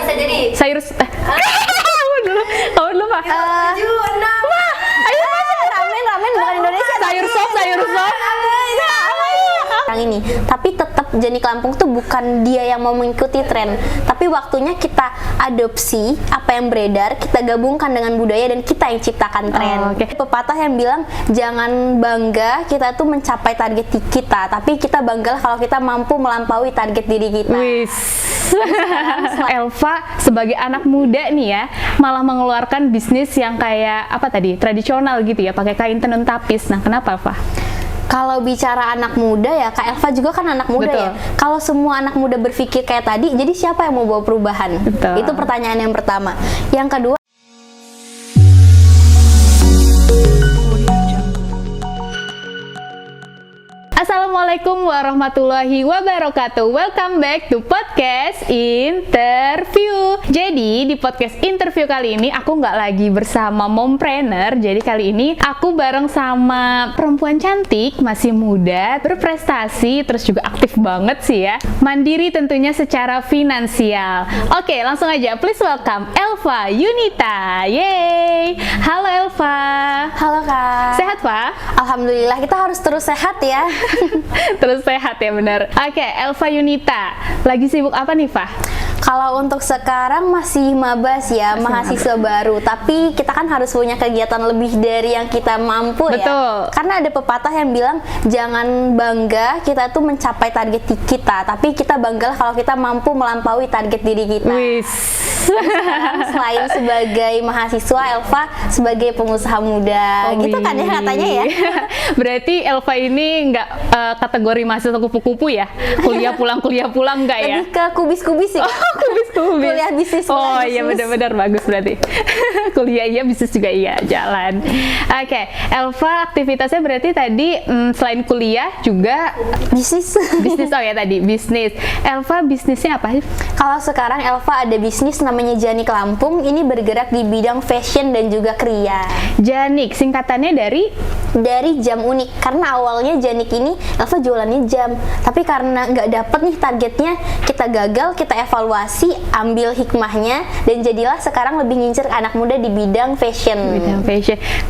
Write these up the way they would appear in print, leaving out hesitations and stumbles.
bisa jadi. Sayur kamu dulu Pak. 7, 6. Ramen bukan Indonesia. Sayur sop. Yang ini, tapi tetap Janik Lampung tuh bukan dia yang mau mengikuti tren, tapi waktunya kita adopsi apa yang beredar, kita gabungkan dengan budaya dan kita yang ciptakan tren. Pepatah yang bilang jangan bangga kita tuh mencapai target kita, tapi kita banggalah kalau kita mampu melampaui target diri kita. Wis. Elva sebagai anak muda nih ya, malah mengeluarkan bisnis yang kayak apa tadi, tradisional gitu ya, pakai kain tenun tapis. Nah, kenapa Elva? Kalau bicara anak muda ya, Kak Elva juga kan anak muda. Betul. Ya. Kalau semua anak muda berpikir kayak tadi, jadi siapa yang mau bawa perubahan? Betul. Itu pertanyaan yang pertama. Yang kedua, Assalamualaikum warahmatullahi wabarakatuh. Welcome back to podcast interview. Jadi di podcast interview kali ini aku nggak lagi bersama mompreneur. Jadi kali ini aku bareng sama perempuan cantik, masih muda, berprestasi, terus juga aktif banget sih ya. Mandiri tentunya secara finansial. Oke, langsung aja. Please welcome Elva Yunita. Yeay. Halo Elva. halo Kak. Sehat Pak? Alhamdulillah, kita harus terus sehat ya. Terus sehat ya benar. Oke, Elva Yunita, lagi sibuk apa nih, Fah? Kalau untuk sekarang masih mabas ya, mahasiswa baru. Tapi kita kan harus punya kegiatan lebih dari yang kita mampu. Betul. Ya. Karena ada pepatah yang bilang jangan bangga kita tuh mencapai target kita, tapi kita banggalah kalau kita mampu melampaui target diri kita. Wis. Sekarang selain sebagai mahasiswa, Elva sebagai pengusaha muda. Gitu kan ya katanya ya. Berarti Elva ini nggak kategori mahasiswa kupu-kupu ya? Kuliah pulang nggak ya? Lebih ke kubis-kubis sih. Kubis-kubis. Kuliah bisnis. Oh iya, benar-benar bagus berarti. Kuliah iya, bisnis juga iya, jalan. Oke, Elva aktivitasnya berarti tadi selain kuliah juga bisnis. Bisnis, oh ya tadi bisnis. Elva bisnisnya apa sih? Kalau sekarang Elva ada bisnis namanya Janik Lampung. Ini bergerak di bidang fashion dan juga kria. Janik, singkatannya dari jam unik. Karena awalnya Janik ini Elva jualannya jam, tapi karena nggak dapet nih targetnya, kita gagal, kita evaluasi, ambil hikmahnya, dan jadilah sekarang lebih ngincer anak muda di bidang fashion.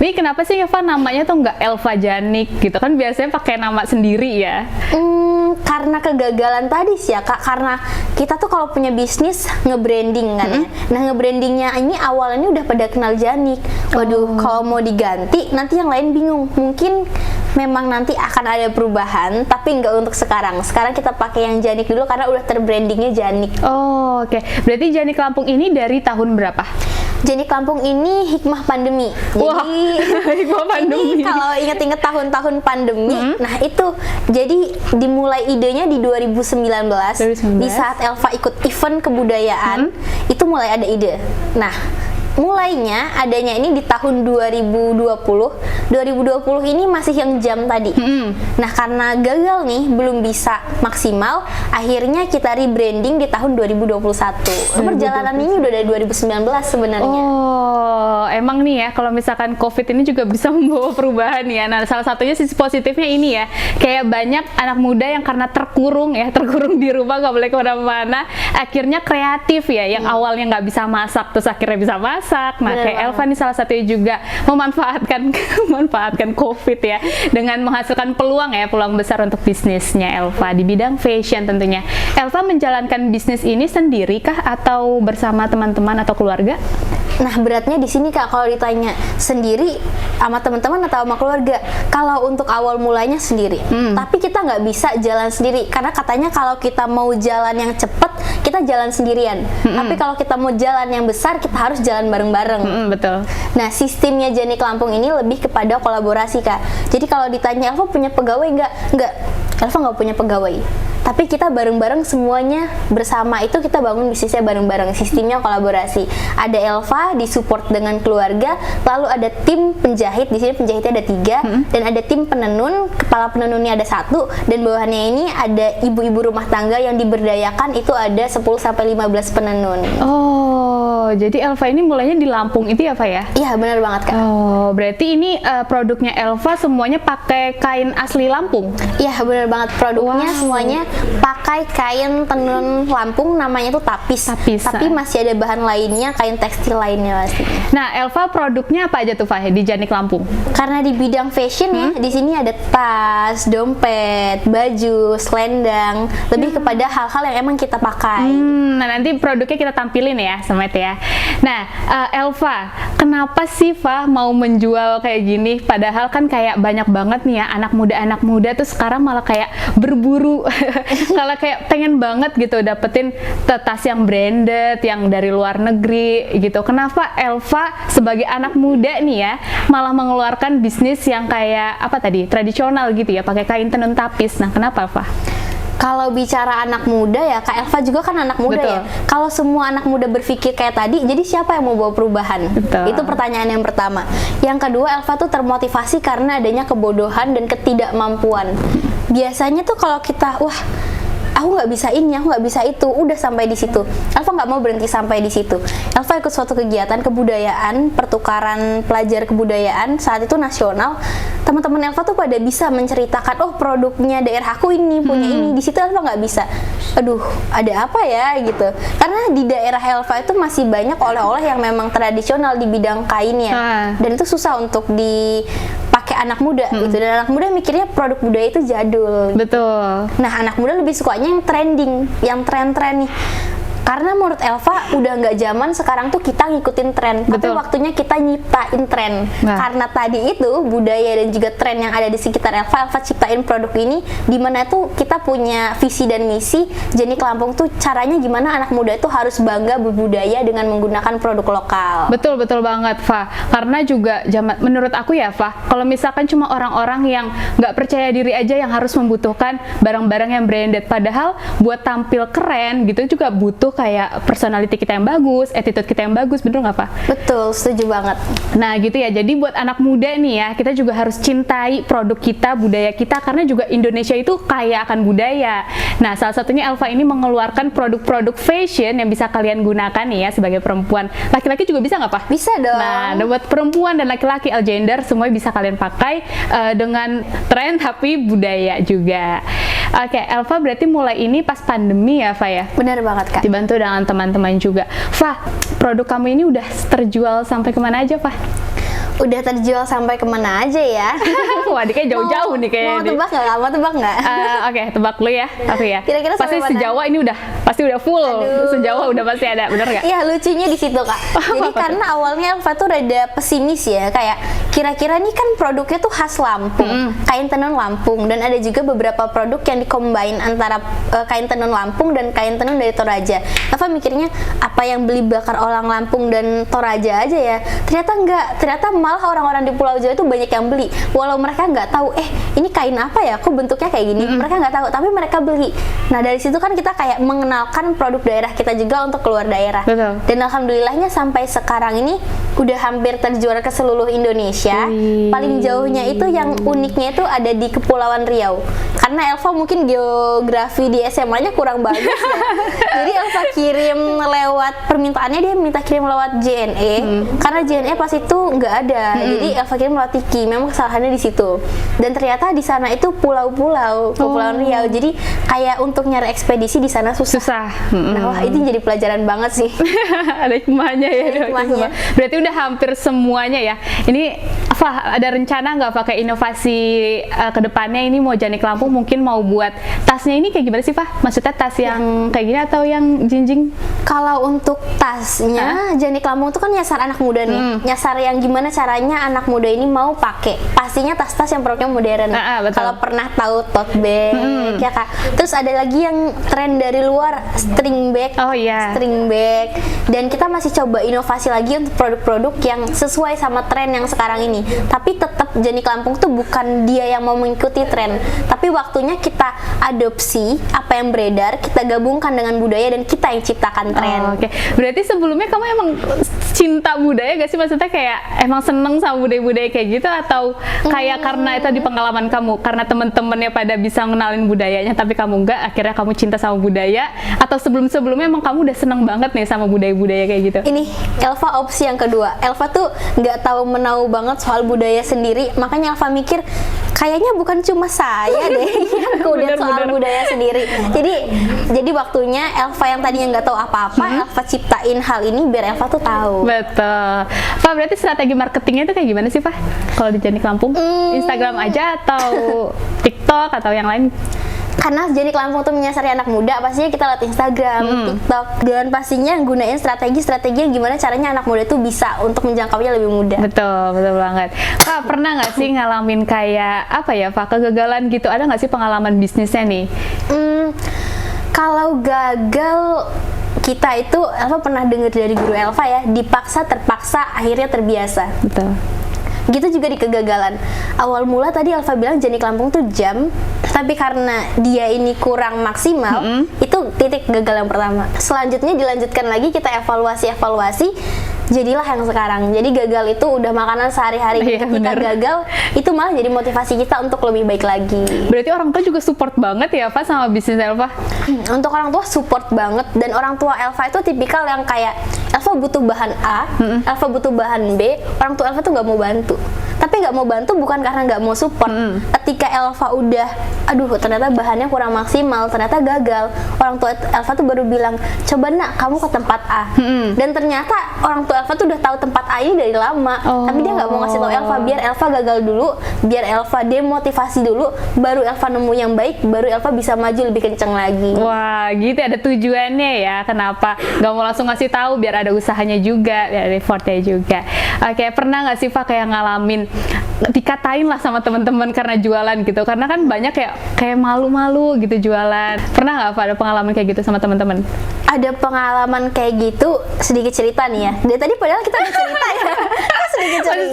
Ini kenapa sih Elva namanya tuh nggak Elva Janik gitu kan, biasanya pakai nama sendiri ya? Karena kegagalan tadi sih ya Kak, karena kita tuh kalau punya bisnis nge-branding kan ya. Nah, nge-brandingnya ini awalnya udah pada kenal Janik. Waduh, kalau mau diganti nanti yang lain bingung. Mungkin memang nanti akan ada perubahan, tapi nggak untuk sekarang. Sekarang kita pakai yang Janik dulu karena udah terbrandingnya Janik. Oh, oke. Berarti Janik Lampung ini dari tahun berapa? Janik Lampung ini hikmah pandemi. Wah, jadi hikmah pandemi. Ini kalau inget-inget tahun-tahun pandemi, nah itu jadi dimulai idenya di 2019. Di saat Elva ikut event kebudayaan, itu mulai ada ide. Nah, mulainya adanya ini di tahun 2020 ini masih yang jam tadi. Nah, karena gagal nih, belum bisa maksimal, akhirnya kita rebranding di tahun 2021. Perjalanan ini udah dari 2019 sebenarnya. Oh, emang nih ya, kalau misalkan COVID ini juga bisa membawa perubahan ya. Nah, salah satunya sisi positifnya ini ya, kayak banyak anak muda yang karena terkurung di rumah, nggak boleh kemana-mana, akhirnya kreatif ya, yang awalnya nggak bisa masak, terus akhirnya bisa masak. Nah, kayak Elva nih salah satunya juga memanfaatkan COVID ya, dengan menghasilkan peluang besar untuk bisnisnya Elva di bidang fashion tentunya. Elva menjalankan bisnis ini sendiri kah atau bersama teman-teman atau keluarga? Nah, beratnya di sini Kak, kalau ditanya sendiri sama teman-teman atau sama keluarga. Kalau untuk awal mulanya sendiri, tapi kita nggak bisa jalan sendiri karena katanya kalau kita mau jalan yang cepet kita jalan sendirian. Tapi kalau kita mau jalan yang besar kita harus jalan bareng-bareng. Betul. Nah, sistemnya Janik Lampung ini lebih kepada kolaborasi Kak. Jadi kalau ditanya Elva punya pegawai nggak? Elva nggak punya pegawai. Tapi kita bareng-bareng semuanya bersama, itu kita bangun bisnisnya bareng-bareng. Sistemnya kolaborasi. Ada Elva disupport dengan keluarga, lalu ada tim penjahit, di sini penjahitnya ada 3, dan ada tim penenun, kepala penenunnya ada 1, dan bawahannya ini ada ibu-ibu rumah tangga yang diberdayakan, itu ada 10-15 penenun. Oh, Oh, jadi Elva ini mulainya di Lampung itu ya, Pak ya? Iya, benar banget, Kak. Oh, berarti ini produknya Elva semuanya pakai kain asli Lampung? Iya, benar banget. Produknya Wow. semuanya pakai kain tenun Lampung, namanya tuh tapis. Tapi masih ada bahan lainnya, kain tekstil lainnya pastinya. Nah, Elva produknya apa aja tuh, Pak, di Janik Lampung? Karena di bidang fashion ya, di sini ada tas, dompet, baju, selendang, lebih kepada hal-hal yang emang kita pakai. Nah, nanti produknya kita tampilin ya, Semet ya. Nah, Elva, kenapa sih Fa mau menjual kayak gini? Padahal kan kayak banyak banget nih ya anak muda tuh sekarang malah kayak berburu, malah kayak pengen banget gitu dapetin tas yang branded, yang dari luar negeri gitu. Kenapa Elva sebagai anak muda nih ya malah mengeluarkan bisnis yang kayak apa tadi, tradisional gitu ya, pakai kain tenun tapis? Nah, kenapa Fa? Kalau bicara anak muda ya, Kak Elva juga kan anak muda. Betul. Ya. Kalau semua anak muda berpikir kayak tadi, jadi siapa yang mau bawa perubahan? Betul. Itu pertanyaan yang pertama. Yang kedua, Elva tuh termotivasi karena adanya kebodohan dan ketidakmampuan. Biasanya tuh kalau kita, wah, aku nggak bisa ini, aku nggak bisa itu, udah sampai di situ. Elva nggak mau berhenti sampai di situ. Elva ikut suatu kegiatan kebudayaan, pertukaran pelajar kebudayaan saat itu nasional. Teman-teman Elva tuh pada bisa menceritakan, oh produknya daerah aku ini, punya ini. Di situ Elva nggak bisa. Aduh, ada apa ya gitu. Karena di daerah Elva itu masih banyak oleh-oleh yang memang tradisional di bidang kainnya. Dan itu susah untuk dipakai anak muda gitu. Dan anak muda mikirnya produk budaya itu jadul. Betul. Nah, anak muda lebih sukanya yang trending, yang tren-tren nih. Karena menurut Elva udah nggak zaman sekarang tuh kita ngikutin tren, tapi waktunya kita nyiptain tren. Karena tadi itu budaya dan juga tren yang ada di sekitar Elva ciptain produk ini, dimana tuh kita punya visi dan misi. Janik Lampung tuh caranya gimana anak muda itu harus bangga berbudaya dengan menggunakan produk lokal. Betul banget, Fa. Karena juga menurut aku ya, Fa, kalau misalkan cuma orang-orang yang nggak percaya diri aja yang harus membutuhkan barang-barang yang branded, padahal buat tampil keren gitu juga butuh kayak personality kita yang bagus, attitude kita yang bagus, bener nggak, Pak? Betul, setuju banget. Nah gitu ya, jadi buat anak muda nih ya, kita juga harus cintai produk kita, budaya kita, karena juga Indonesia itu kaya akan budaya. Nah, salah satunya Elva ini mengeluarkan produk-produk fashion yang bisa kalian gunakan nih ya sebagai perempuan. Laki-laki juga bisa nggak, Pak? Bisa dong. Nah, buat perempuan dan laki-laki, all gender, semuanya bisa kalian pakai dengan tren tapi budaya juga. Oke, Elva berarti mulai ini pas pandemi ya, Fa ya? Benar banget, Kak. Dibantu dengan teman-teman juga. Fa, produk kamu ini udah terjual sampai kemana aja, Fa? Udah terjual sampai kemana aja ya? Wah, kayak jauh-jauh nih kayaknya. Mau tebak nggak? Mau tebak nggak? Oke, tebak lu ya. Aku ya. Kira-kira pasti sampai mana? sejawa ini pasti udah full. Sejawa udah pasti ada, bener nggak? Iya, lucunya di situ, Kak. Jadi karena awalnya Elva tuh rada pesimis ya, kayak kira-kira nih kan produknya tuh khas Lampung, kain tenun Lampung, dan ada juga beberapa produk yang dikombain antara kain tenun Lampung dan kain tenun dari Toraja. Elva mikirnya apa yang beli bakar orang Lampung dan Toraja aja ya? Ternyata enggak, ternyata malah orang-orang di Pulau Jawa itu banyak yang beli, walau mereka nggak tahu, ini kain apa ya, kok bentuknya kayak gini, mereka nggak tahu, tapi mereka beli. Nah, dari situ kan kita kayak mengenalkan produk daerah kita juga untuk keluar daerah. Betul. Dan alhamdulillahnya sampai sekarang ini udah hampir terjual ke seluruh Indonesia. Paling jauhnya itu yang uniknya itu ada di Kepulauan Riau. Karena Elva mungkin geografi di SMA-nya kurang bagus ya. Jadi Elva kirim lewat permintaannya, dia minta kirim lewat JNE. Karena JNE pas itu nggak ada. Jadi Elva kirim lewat Tiki. Memang kesalahannya di situ. Dan ternyata di sana itu pulau-pulau, Kepulauan Riau. Jadi kayak untuk nyari ekspedisi di sana susah. Nah, wah, itu jadi pelajaran banget sih. Ada hikmahnya ya. Ada hikmahnya. Berarti udah hampir semuanya ya. Ini Fa, ada rencana nggak pakai inovasi ke depannya ini mau Janik Lampung mungkin mau buat tasnya ini kayak gimana sih, Fa? Maksudnya tas yang kayak gini atau yang jinjing? Kalau untuk tasnya, Janik Lampung itu kan nyasar anak muda nih. Nyasar yang gimana caranya anak muda ini mau pakai. Pastinya tas-tas yang produknya modern. Kalau pernah tahu tote bag, ya Kak. Terus ada lagi yang tren dari luar, string bag. Oh iya. String bag. Dan kita masih coba inovasi lagi untuk produk-produk yang sesuai sama tren yang sekarang ini. Tapi tetap Janik Lampung tuh bukan dia yang mau mengikuti tren, tapi waktunya kita adopsi apa yang beredar, kita gabungkan dengan budaya dan kita yang ciptakan tren. Oke. Berarti sebelumnya kamu emang cinta budaya gak sih? Maksudnya kayak emang seneng sama budaya-budaya kayak gitu, atau kayak karena itu di pengalaman kamu, karena temen-temennya pada bisa ngenalin budayanya tapi kamu enggak, akhirnya kamu cinta sama budaya, atau sebelum-sebelumnya emang kamu udah seneng banget nih sama budaya-budaya kayak gitu? Ini Elva opsi yang kedua. Elva tuh nggak tahu menau banget soal budaya sendiri, makanya Elva mikir kayaknya bukan cuma saya deh yang kudet soal budaya sendiri. Jadi waktunya Elva yang tadinya nggak tahu apa-apa, Elva ciptain hal ini biar Elva tuh tahu. Betul. Pak, berarti strategi marketingnya itu kayak gimana sih, Pak? Kalau di Janik Lampung? Instagram aja atau TikTok atau yang lain? Karena Janik Lampung tuh menyasari anak muda, pastinya kita lihat Instagram, TikTok, dan pastinya gunain strategi yang gimana caranya anak muda tuh bisa untuk menjangkaunya lebih mudah. Betul banget. Pak, pernah nggak sih ngalamin kayak apa ya, Pak, kegagalan gitu? Ada nggak sih pengalaman bisnisnya nih? Kalau gagal, kita itu Elva pernah dengar dari guru Elva ya, dipaksa terpaksa akhirnya terbiasa. Betul. Gitu juga di kegagalan. Awal mula tadi Elva bilang Janik Lampung tuh jam, tapi karena dia ini kurang maksimal, itu titik gagal yang pertama. Selanjutnya dilanjutkan lagi, kita evaluasi, jadilah yang sekarang. Jadi gagal itu udah makanan sehari-hari. Ketika gagal, itu malah jadi motivasi kita untuk lebih baik lagi. Berarti orang tua juga support banget ya, Pak, sama bisnis Elva? Untuk orang tua support banget, dan orang tua Elva itu tipikal yang kayak Elva butuh bahan A, Elva butuh bahan B, orang tua Elva tuh nggak mau bantu. Tapi nggak mau bantu bukan karena nggak mau support. Ketika Elva udah, aduh ternyata bahannya kurang maksimal, ternyata gagal, orang tua Elva tuh baru bilang, coba nak kamu ke tempat A. Dan ternyata orang tua Elva tuh udah tahu tempat A ini dari lama, tapi dia nggak mau ngasih tahu Elva, biar Elva gagal dulu, biar Elva demotivasi dulu, baru Elva nemu yang baik, baru Elva bisa maju lebih kenceng lagi. Wah, gitu ada tujuannya ya, kenapa nggak mau langsung ngasih tahu, biar ada usahanya juga, biar ada effortnya juga. Oke, pernah nggak sih, Pak, kayak ngalamin dikatain lah sama teman-teman karena jualan gitu, karena kan banyak kayak malu-malu gitu jualan. Pernah nggak, Pak, ada pengalaman kayak gitu sama teman-teman? Ada pengalaman kayak gitu, sedikit cerita nih ya. Dari tadi padahal kita ada cerita ya.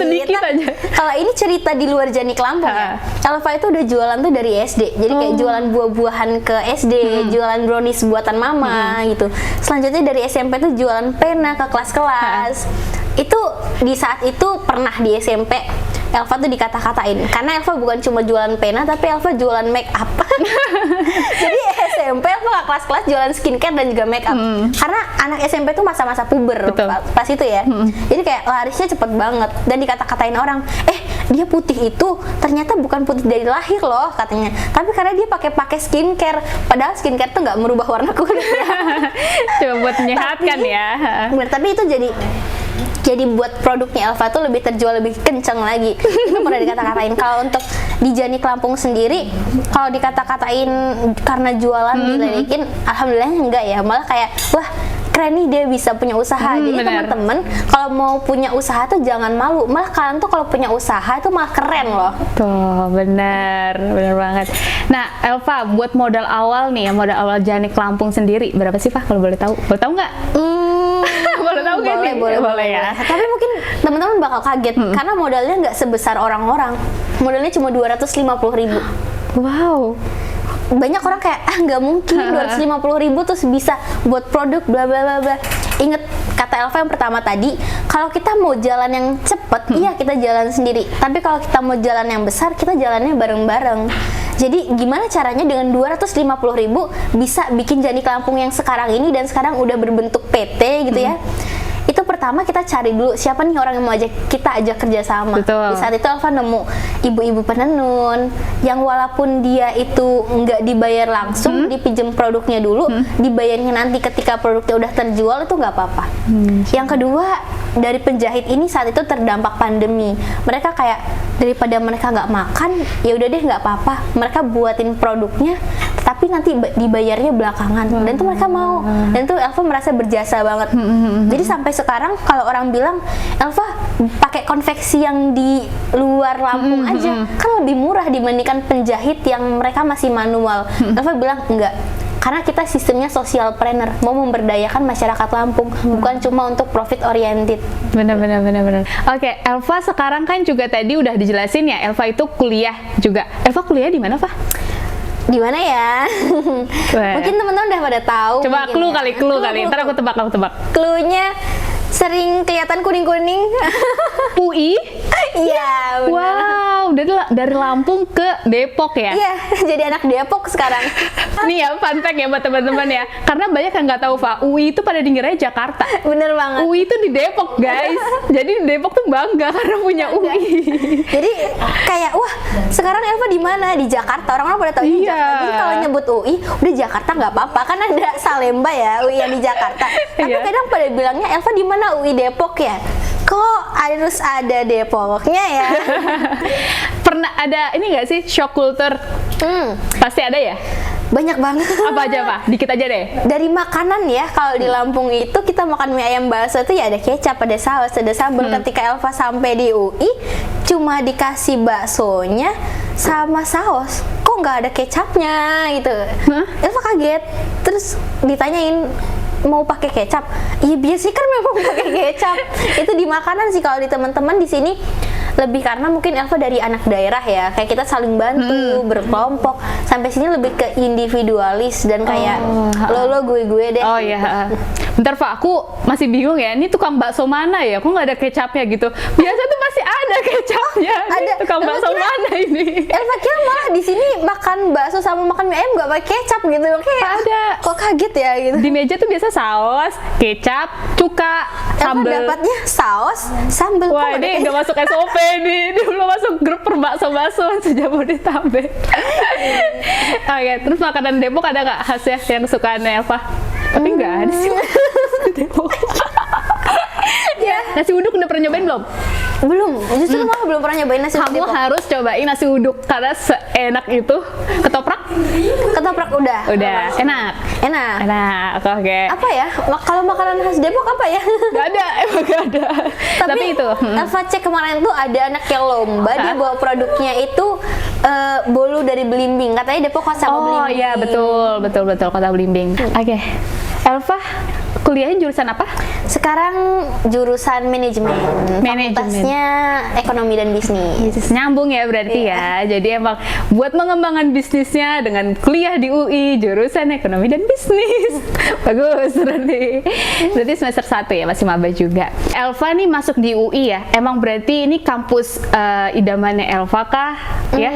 sedikit aja. Kalau ini cerita di luar Janik Lampung ya. Elva itu udah jualan tuh dari SD. Jadi kayak jualan buah-buahan ke SD, jualan brownies buatan mama gitu. Selanjutnya dari SMP tuh jualan pena ke kelas-kelas. Itu di saat itu pernah di SMP Elva tuh dikata-katain karena Elva bukan cuma jualan pena, tapi Elva jualan make up. Jadi SMP Elva gak kelas-kelas jualan skincare dan juga make up. Karena anak SMP tuh masa-masa puber pas itu ya. Jadi kayak larisnya cepet banget, dan dikata-katain orang, dia putih itu ternyata bukan putih dari lahir loh katanya, tapi karena dia pakai skincare. Padahal skincare tuh nggak merubah warna kulit ya. Coba buat menyehatkan ya. Bener, tapi itu jadi buat produknya Elva tuh lebih terjual lebih kenceng lagi. Itu pernah dikata-katain. Kalau untuk di Janik Lampung sendiri, kalau dikata-katain karena jualan diledekin, alhamdulillah enggak ya. Malah kayak, wah keren nih dia bisa punya usaha. Jadi teman-teman kalau mau punya usaha tuh jangan malu. Malah kalian tuh kalau punya usaha itu malah keren loh. Tuh, bener banget. Nah, Elva, buat modal awal nih ya, modal awal Janik Lampung sendiri berapa sih, Pak, kalau boleh tahu? Boleh tahu nggak? Boleh tahu nggak nih? Boleh ya. Tapi mungkin teman-teman bakal kaget karena modalnya nggak sebesar orang-orang. Modalnya cuma 250.000. Wow. Banyak orang kayak nggak mungkin 250.000 terus bisa buat produk bla bla bla bla. Ingat kata Elva yang pertama tadi, kalau kita mau jalan yang cepet, iya kita jalan sendiri. Tapi kalau kita mau jalan yang besar, kita jalannya bareng-bareng. Jadi gimana caranya dengan 250.000 bisa bikin Janik Lampung yang sekarang ini, dan sekarang udah berbentuk PT gitu ya. Itu pertama kita cari dulu siapa nih orang yang mau kita ajak kerjasama. Di saat itu Elva nemu ibu-ibu penenun yang walaupun dia itu nggak dibayar langsung, dipinjem produknya dulu, dibayarnya nanti ketika produknya udah terjual, itu nggak apa-apa. Yang kedua, dari penjahit ini saat itu terdampak pandemi, mereka kayak daripada mereka nggak makan, ya udah deh nggak apa-apa, mereka buatin produknya tapi nanti dibayarnya belakangan. Dan itu mereka mau, dan itu Elva merasa berjasa banget. Jadi sampai sekarang kalau orang bilang, Elva pakai konveksi yang di luar Lampung aja kan lebih murah dibandingkan penjahit yang mereka masih manual. Elva bilang enggak, karena kita sistemnya social planner, mau memberdayakan masyarakat Lampung, bukan cuma untuk profit oriented. Benar. Oke, Elva sekarang kan juga tadi udah dijelasin ya, Elva itu kuliah juga. Elva kuliah di mana, Pak? Di mana ya? Mungkin teman-teman udah pada tahu. Coba clue kali. Ntar aku tebak. Clue-nya sering kelihatan kuning-kuning. UI? Iya, benar. Wow, dari Lampung ke Depok ya? Iya, jadi anak Depok sekarang. Nih ya, fun fact ya buat teman-teman ya. Karena banyak yang nggak tahu, Fa, UI itu pada dikiranya Jakarta. Bener banget. UI itu di Depok, guys. Jadi di Depok tuh bangga karena punya UI. Jadi kayak wah, sekarang Elva di mana? Di Jakarta. Orang-orang pada tahu ini Iya. Jakarta. Jadi kalau nyebut UI, udah Jakarta nggak apa-apa. Kan ada Salemba ya, UI yang di Jakarta. Tapi Iya. kadang pada bilangnya Elva di mana? UI Depok ya. Kok harus ada Depoknya ya? Pernah ada ini nggak sih shock culture? Pasti ada ya? Banyak banget. Apa aja, Pak? Dikit aja deh. Dari makanan ya, kalau di Lampung itu kita makan mie ayam bakso itu ya ada kecap, ada saus, ada sambal. Ketika Elva sampai di UI, cuma dikasih baksonya sama saus. Kok nggak ada kecapnya gitu? Hah? Elva kaget. Terus ditanyain mau pakai kecap? Iya biasanya kan memang pakai kecap. Itu di makanan sih. Kalau di teman-teman di sini lebih karena mungkin Elva dari anak daerah ya, kayak kita saling bantu, berkelompok. Sampai sini lebih ke individualis dan kayak lo gue deh. Oh iya. Bentar, Pak, aku masih bingung ya. Ini tukang bakso mana ya? Kok nggak ada kecapnya gitu? Biasa tuh pasti ada kecapnya. Ini Ada. tukang Elva bakso kira- mana ini? Elva kira malah di sini makan bakso sama makan mie ayam nggak pakai kecap gitu. Kayak Ada. kok kaget ya gitu. Di meja tuh biasa saus, kecap, cuka, Elva sambal. dapatnya saus, sambal. Kok Wah, nggak ada ini kecap? nggak masuk SOP nih. Dia belum masuk grup perbakso-baksoan sejabodetabek. Oke, terus makanan Depok ada nggak khas ya yang kesukaan Elva? Tapi nggak ada sih di Depok. Ya. Nasi uduk udah pernah nyobain belum? Belum, justru malah belum pernah nyobain nasi Kamu uduk. harus cobain nasi uduk karena seenak itu. Ketoprak? Ketoprak udah. Udah, enak. Enak. Enak, oke. Apa ya? Kalau makanan khas Depok apa ya? Gak ada, emang gak ada. Tapi itu. Elva cek kemarin tuh ada anak yang lomba, dia bawa produknya itu bolu dari Belimbing. Katanya Depok khas sama Oh Belimbing. iya, betul Kota Belimbing. Oke. Elva, kuliahnya jurusan apa? Sekarang jurusan manajemen. Manajemen. Fakultasnya ekonomi dan bisnis. Nyambung ya berarti ya. Jadi emang buat mengembangkan bisnisnya dengan kuliah di UI jurusan ekonomi dan bisnis. Bagus berarti. Berarti semester 1 ya, masih maba juga. Elva nih masuk di UI ya. Emang berarti ini kampus idamannya Elva kah? Ya.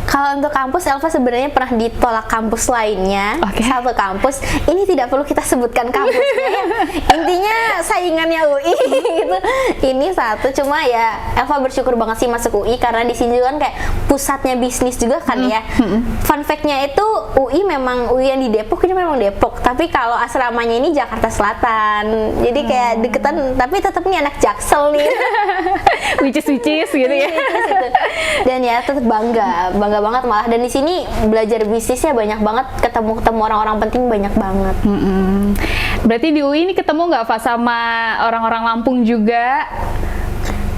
Kalau untuk kampus, Elva sebenarnya pernah ditolak kampus lainnya. Oke. Satu kampus. Ini tidak perlu kita sebutkan kampusnya. Ya. Intinya saingannya UI gitu. Ini satu, cuma ya Elva bersyukur banget sih masuk UI karena di sini juga kan kayak pusatnya bisnis juga kan ya. Fun fact-nya itu UI memang UI yang di Depok ini memang Depok, tapi kalau asramanya ini Jakarta Selatan. Jadi kayak deketan, tapi tetap nih anak Jaksel nih. which is gitu ya. Gitu. Dan ya tetap bangga banget malah. Dan di sini belajar bisnisnya banyak banget, ketemu orang-orang penting banyak banget. Berarti di UI ini ketemu nggak Fa sama orang-orang Lampung juga?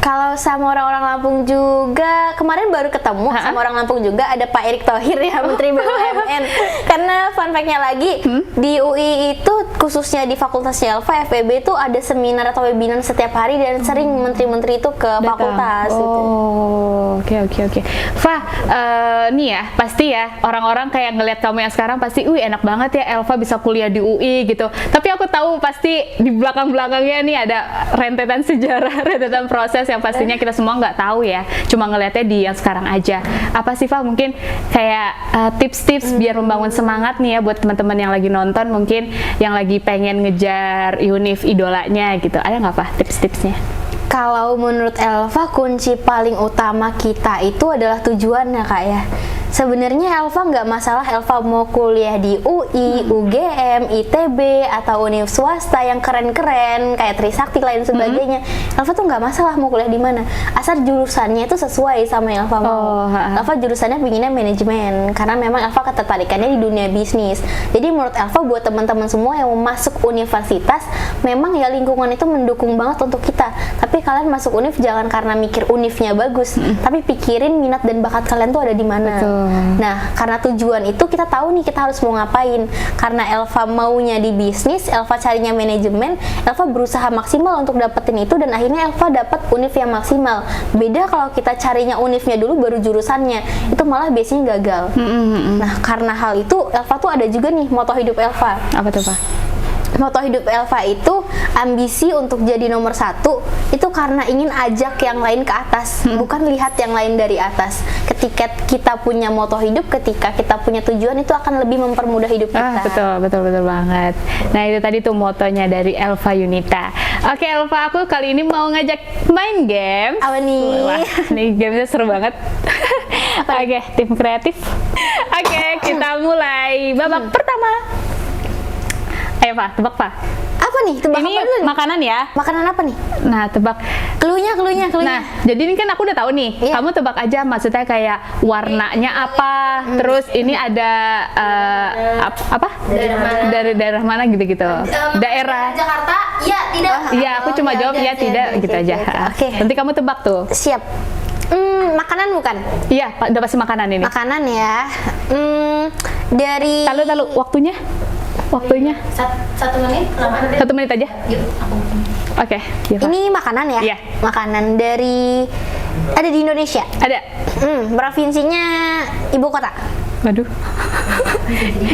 Kalau sama orang-orang Lampung juga, kemarin baru ketemu sama orang Lampung juga, ada Pak Erick Thohir ya, Menteri BUMN. Karena fun fact-nya lagi, di UI itu khususnya di fakultasnya Elva, FEB itu ada seminar atau webinar setiap hari dan sering menteri-menteri itu ke fakultas gitu. Oh, oke. Fa, nih ya, pasti ya orang-orang kayak ngelihat kamu yang sekarang pasti, enak banget ya Elva bisa kuliah di UI gitu. Tapi aku tahu pasti di belakang-belakangnya nih ada rentetan sejarah, rentetan proses yang pastinya kita semua nggak tahu ya. Cuma ngelihatnya di yang sekarang aja. Apa sih Fa mungkin kayak tips-tips biar membangun semangat nih ya buat teman-teman yang lagi nonton, mungkin yang lagi pengen ngejar univ idolanya gitu. Ada nggak Fa tips-tipsnya? Kalau menurut Elva, kunci paling utama kita itu adalah tujuannya Kak ya. Sebenarnya Elva nggak masalah Elva mau kuliah di UI, UGM, ITB, atau univ swasta yang keren-keren kayak Trisakti lain sebagainya. Elva tuh nggak masalah mau kuliah di mana, asal jurusannya itu sesuai sama yang Elva mau. Elva jurusannya pinginnya manajemen karena memang Elva ketertarikannya di dunia bisnis. Jadi menurut Elva buat teman-teman semua yang mau masuk universitas, memang ya lingkungan itu mendukung banget untuk kita. Tapi kalian masuk univ jangan karena mikir univnya bagus, tapi pikirin minat dan bakat kalian tuh ada di mana. Nah, karena tujuan itu kita tahu nih kita harus mau ngapain. Karena Elva maunya di bisnis, Elva carinya manajemen, Elva berusaha maksimal untuk dapetin itu dan akhirnya Elva dapat univ yang maksimal. Beda kalau kita carinya univnya dulu baru jurusannya, itu malah biasanya gagal. Nah, karena hal itu Elva tuh ada juga nih moto hidup Elva. Apa tuh Pak? moto hidup Elva itu ambisi untuk jadi nomor 1 itu karena ingin ajak yang lain ke atas, bukan lihat yang lain dari atas. Ketika kita punya moto hidup, ketika kita punya tujuan, itu akan lebih mempermudah hidup kita. Betul banget. Nah, itu tadi tuh motonya dari Elva Yunita. Oke, Elva, aku kali ini mau ngajak main game. Apa nih? Wah, nih gamenya seru banget. Oke, tim kreatif. Oke, kita mulai babak pertama. Ayo, Pak, tebak, Pak. Apa nih? Tebak Ini apa dulu nih? makanan ya. Makanan apa nih? Nah, tebak. Cluenya. Nah, jadi ini kan aku udah tahu nih. Iya. Kamu tebak aja, maksudnya kayak warnanya apa. Terus ini ada apa? Daerah mana? Dari daerah mana gitu-gitu. Daerah. Jakarta? Iya, tidak. Iya, aku cuma jawab ya tidak gitu aja. Oke. Nanti kamu tebak tuh. Siap. Makanan bukan? Iya, Pak, udah pasti makanan ini. Makanan ya. Dari Tahu waktunya? Waktunya 1 menit. 1 menit aja. Yuk, aku. Oke. Iya, Pak. Ini makanan ya? Iya. Makanan dari ada di Indonesia. Ada. Provinsinya ibu kota. Waduh.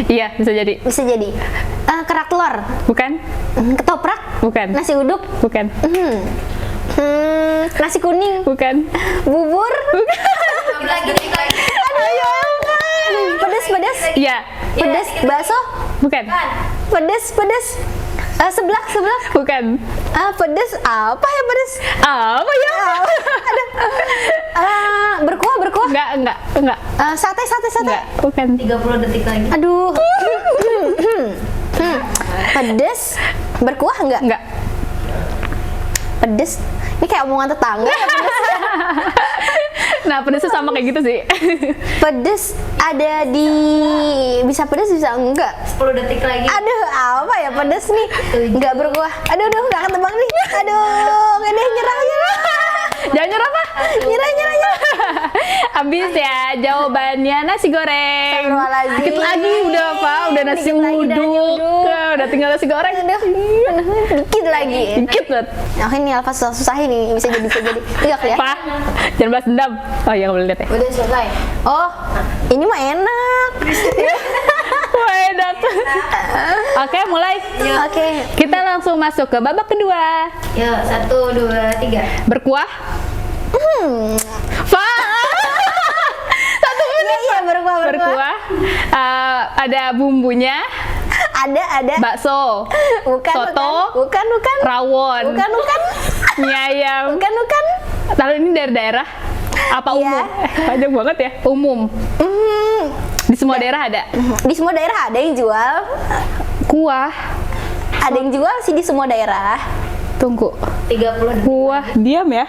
Iya, bisa jadi. Bisa jadi. Kerak telur. Bukan? Ketoprak. Bukan. Nasi uduk. Bukan. Nasi kuning. Bukan. Bubur. Lagi. Aduh, pedes. Iya. Pedes. Bakso. Bukan. Pedes. Seblak. Bukan. Pedes. Apa ya pedes? Apa ya? Berkuah. Enggak. Sate. Enggak. Bukan. 30 detik lagi. Aduh. Pedes. Berkuah enggak? Enggak. Pedes. Ini kayak omongan tetangga ya pedes. Nah, pedesnya sama kayak gitu sih. Pedes ada di bisa pedes bisa enggak? 10 detik lagi. Aduh, apa ya pedes nih? Enggak berkuah. Aduh, enggak ketebak nih. Aduh, ini nyerah. Jangan nyerah, Pak. Nyerah. Habis ya jawabannya nasi goreng. Astagfirullahaladzim. Dikit lagi udah, Pak. Udah nasi Dikit lagi, udah nasi uduk. uduk. Udah tinggal nasi goreng. Dikit lagi. Dikit banget. Nah, ini Alfa susah ini bisa jadi. Enggak ya? Pak, jangan balas dendam. Oh iya, nggak boleh lihat ya. Udah selesai. Oh, ini mah enak. Wah, enak. Oke, mulai. Oke. Kita langsung masuk ke babak kedua. Yuk, 1, 2, 3. Berkuah. Pak. 1 menit. Iya, berkuah. Ada bumbunya. Ada. Bakso. Bukan. Soto. Bukan. Rawon. Bukan. Mie ayam. Bukan. Lalu ini dari daerah apa Iya. umum? Panjang banget ya. Umum. Di semua daerah ada. Di semua daerah ada yang jual. Kuah. Ada yang jual sih di semua daerah. Tunggu. 30 detik. Kuah. Diam ya.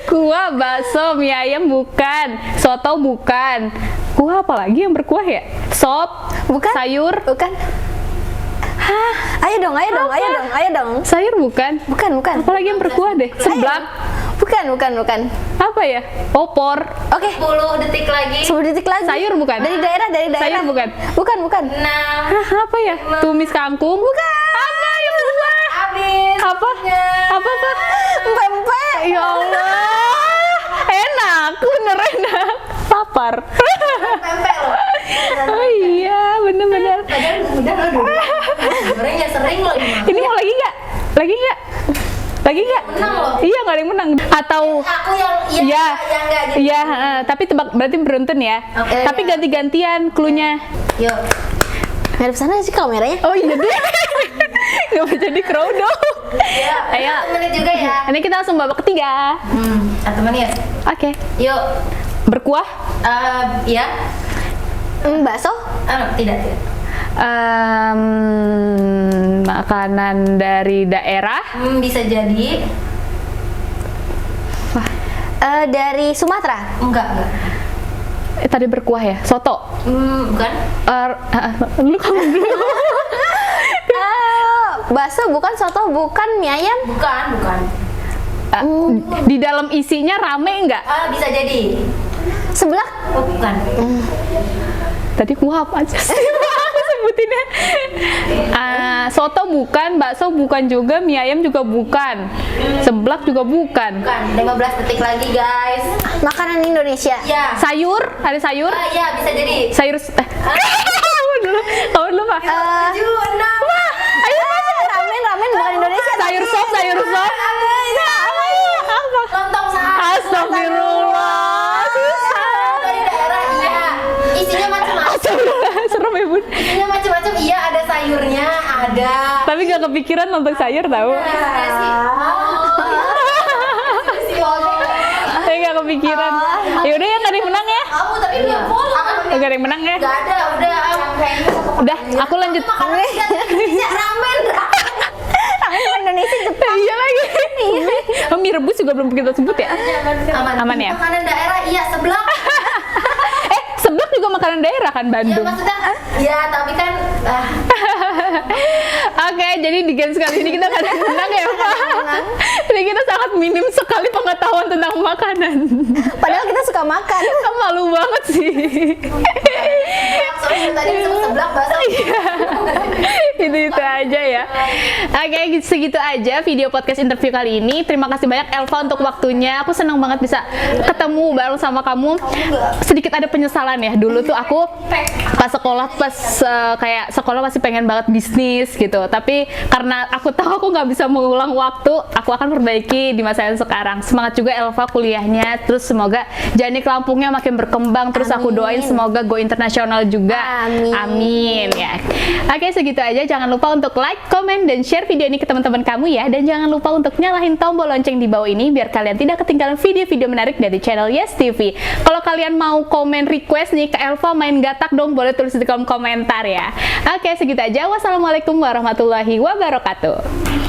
Kuah, bakso, mie ayam bukan. Soto bukan. Kuah apa lagi yang berkuah ya? Sop. Bukan. Sayur. Bukan. Hah? Ayo dong. Sayur bukan. Bukan. Apalagi yang berkuah deh. Seblak. Bukan. Apa ya? Opor. Oke. 10 detik lagi. 10 detik lagi. Sayur bukan? Dari daerah. Sayur bukan? Bukan. 6. Hah, apa ya? Tumis kangkung. Bukan. Apa yang buah? Habis. Apa? Apa? Pempek. Ya Allah. Enak, bener enak. Lapar. Pempek loh. Oh iya, bener-bener. Padahal udah loh. Gorengnya sering loh ini. Ini mau lagi nggak? Lagi nggak? Menang loh. Iya, nggak ada yang menang. Atau Aku yang Iya, yang enggak gitu. iya, tapi tebak berarti beruntun ya. Oke, Tapi iya. ganti-gantian cluenya. Yuk. Ngadep sana sih kameranya. Oh iya deh. Nggak mau jadi crow dong. Ya, Ayo. 1 menit juga ya. Ini kita langsung babak ketiga. 1 menit. Oke. Yuk. Berkuah. Ya. Bakso. Tidak. Makanan dari daerah. Bisa jadi. Dari Sumatera. Enggak. Tadi berkuah ya. Soto. Bukan. Lu kamu dulu. Bakso bukan, soto bukan, mie ayam. Bukan. Di dalam isinya rame nggak? Bisa jadi. Seblak. Oh, bukan. Tadi kuah apa aja sih? Aku sebutinnya. Soto bukan, bakso bukan juga, mie ayam juga bukan, seblak juga bukan. Bukan. 15 detik lagi, guys. Makanan Indonesia. Ya. Sayur, ada sayur? Ya, bisa jadi. Sayur. Kamu dulu Pak. 7, 6. Ayo Mas. Ramen bukan Indonesia. Sayur sop. Lontong saham. Astagfirullah. Susah. Dari daerah iya. Isinya macam-macam. Astagfirullah. Serem ya Bun. Isinya macam-macam. Iya, ada sayurnya, ada. Tapi gak kepikiran nonton sayur tahu. Ekspresi. Ekspresi ngomong. Saya gak kepikiran. Ya udah ya, nggak ada yang menang ya. Kamu tapi belum follow. Nggak ada yang menang ya. Gak ada, udah. Udah, aku lanjut. Makanan Indonesia ramen. Ramen bukan Indonesia, Jepang. Iya lagi. Oh, mie rebus juga belum kita sebut ya. Aman ya? Makanan daerah iya sebelah. Seblak juga makanan daerah kan Iya Bandung. maksudnya. Ya tapi kan. Oke, jadi di games kali ini kita nggak ada yang menang ya Pak. Jadi kita sangat minim sekali pengetahuan tentang makanan. Padahal kita suka makan. Malu banget sih. Soalnya tadi disebut sebelah bahasa. Itu aja ya. Oke, segitu aja video podcast interview kali ini. Terima kasih banyak Elva untuk waktunya. Aku senang banget bisa ketemu bareng sama kamu. Sedikit ada penyesalan ya. Dulu tuh aku pas kayak sekolah masih pengen banget bisnis gitu. Tapi karena aku tahu aku nggak bisa mengulang waktu, aku akan perbaiki di masa yang sekarang. Semangat juga Elva kuliahnya. Terus semoga Janik Lampungnya makin berkembang. Terus aku doain semoga go internasional juga. Amin ya. Oke, segitu aja. Jangan lupa untuk like, comment, dan share video ini ke teman-teman kamu ya. Dan jangan lupa untuk nyalahin tombol lonceng di bawah ini biar kalian tidak ketinggalan video-video menarik dari channel Yes TV. Kalau kalian mau komen request nih ke Elva main gatak dong, boleh tulis di kolom komentar ya. Oke, segitu aja. Wassalamualaikum warahmatullahi wabarakatuh.